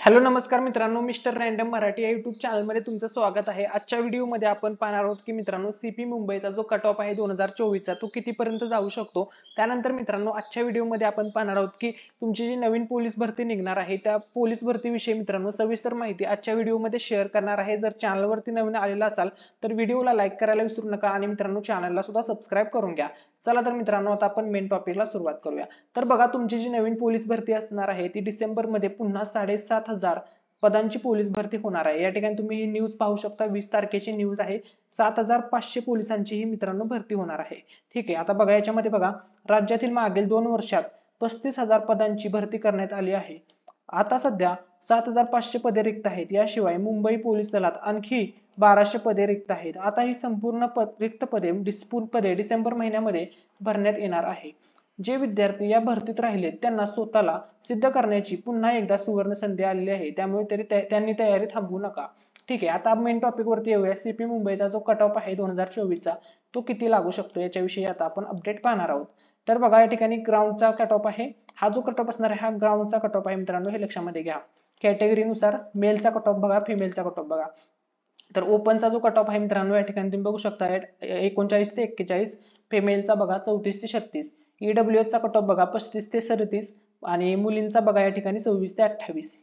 Hello नमस्कार मित्रांनो, mister random Marathi या युट्यूब चॅनलमध्ये तुमचं स्वागत आहे। आजच्या व्हिडिओमध्ये आपण पाहणार आहोत की मित्रांनो सीपी मुंबईचा जो कट ऑफ आहे 2024 चा तो कितीपर्यंत जाऊ शकतो। त्यानंतर मित्रांनो आजच्या व्हिडिओमध्ये आपण पाहणार आहोत की तुमची जी नवीन पोलीस भरती निघणार आहे त्या पोलीस भरतीविषयी मित्रांनो सविस्तर माहिती आजच्या व्हिडिओमध्ये शेअर करणार आहे। जर चॅनलवरती नवीन आलेला असाल तर व्हिडिओला लाईक करायला विसरू नका आणि मित्रांनो चॅनलला सुद्धा सबस्क्राइब करून घ्या। चला तर मित्रांनो आता आपण मेन टॉपिकला सुरुवात करूया। तर बघा तुमची जी नवीन पोलीस भरती असणार आहे ती डिसेंबर मध्ये पुन्हा 7,500 पदांची पोलीस भरती होणार आहे। या ठिकाणी तुम्ही ही न्यूज पाहू शकता, 20 तारखेची न्यूज आहे। 7,500 पोलिसांची ही मित्रांनो भरती होणार आहे। ठीक आहे, आता बघा याच्यामध्ये बघा राज्यातील मागील 2 वर्षात 35,000 पदांची भरती करण्यात आली आहे। आता सध्या 7,500 पदे रिक्त आहेत। याशिवाय मुंबई पोलीस दलात आणखी 1200 पदे रिक्त आहेत। आता ही संपूर्ण रिक्त पदे डिसेंबर महिन्यामध्ये भरण्यात येणार आहे। जे विद्यार्थी या भरतीत राहिले त्यांना स्वतःला सिद्ध करण्याची पुन्हा एकदा सुवर्ण संधी आलेली आहे, त्यामुळे त्यांनी तयारी थांबवू नका। ठीक आहे, आता मेन टॉपिक वरती येऊया। सीपी मुंबईचा जो कट ऑफ आहे 2024 चा तो किती लागू शकतो याच्याविषयी आता आपण अपडेट पाहणार आहोत। तर बघा या ठिकाणी ग्राउंडचा कट ऑफ आहे। हा जो कट ऑफ असणार आहे हा ग्राउंडचा कट ऑफ आहे मित्रांनो, हे लक्षामध्ये घ्या। कॅटेगरीनुसार मेलचा कट ऑफ बघा, फिमेलचा कट ऑफ बघा। तर ओपनचा जो कट ऑफ आहे मित्रांनो या ठिकाणी तुम्ही बघू शकता 39 ते 41, फिमेलचा बघा 34 ते 36, ईडब्ल्यूएच चा कट ऑफ बघा 35 ते 37 आणि मुलींचा बघा या ठिकाणी 26 ते 28।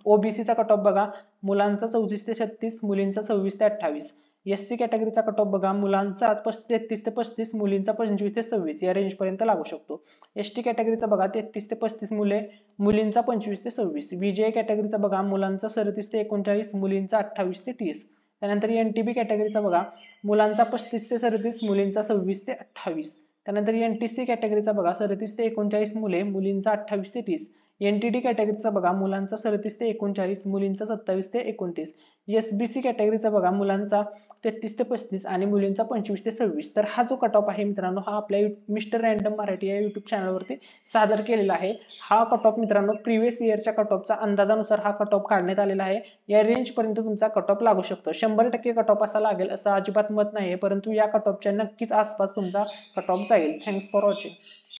ओबीसी चा कट ऑफ बघा मुलांचा 34 ते 36, मुलींचा 26 ते 28। एससी कॅटेगरीचा कट ऑफ बघा मुलांचा 33 ते 35, मुलींचा 25 ते 26 या रेंज पर्यंत लागू शकतो। एसटी कॅटेगरीचा बघा 33 ते 35 मुले, मुलींचा 25 ते 26। व्हीजे कॅटेगरीचा बघा मुलांचा 37 ते 39, मुलींचा 28 ते 30। त्यानंतर एनटीबी कॅटेगरीचा बघा मुलांचा 35 ते 37, मुलींचा 26 ते 28। त्यानंतर एनटीसी कॅटेगरीचा बघा 37 ते 39 मुले, मुलींचा 28 ते 30। एनटीडी कॅटेगरीचा बघा मुलांचा 37 ते 39, मुलींचा 27 ते 29। एसबीसी कॅटेगरीचा बघा मुलांचा 33 ते 35 आणि मुलींचा 25 ते 26। तर हा जो कट ऑफ आहे मित्रांनो हा आपल्या मिस्टर रँडम मराठी या युट्यूब चॅनलवरती सादर केलेला आहे। हा कट ऑफ मित्रांनो प्रिव्हियस इयरच्या कट ऑफचा अंदाजानुसार हा कट ऑफ काढण्यात आलेला आहे। या रेंज पर्यंत तुमचा कट ऑफ लागू शकतो। 100% कट ऑफ असा लागेल असं अजिबात मत नाहीये, परंतु या कट ऑफच्या नक्कीच आसपास तुमचा कट ऑफ जाईल। Thanks for watching.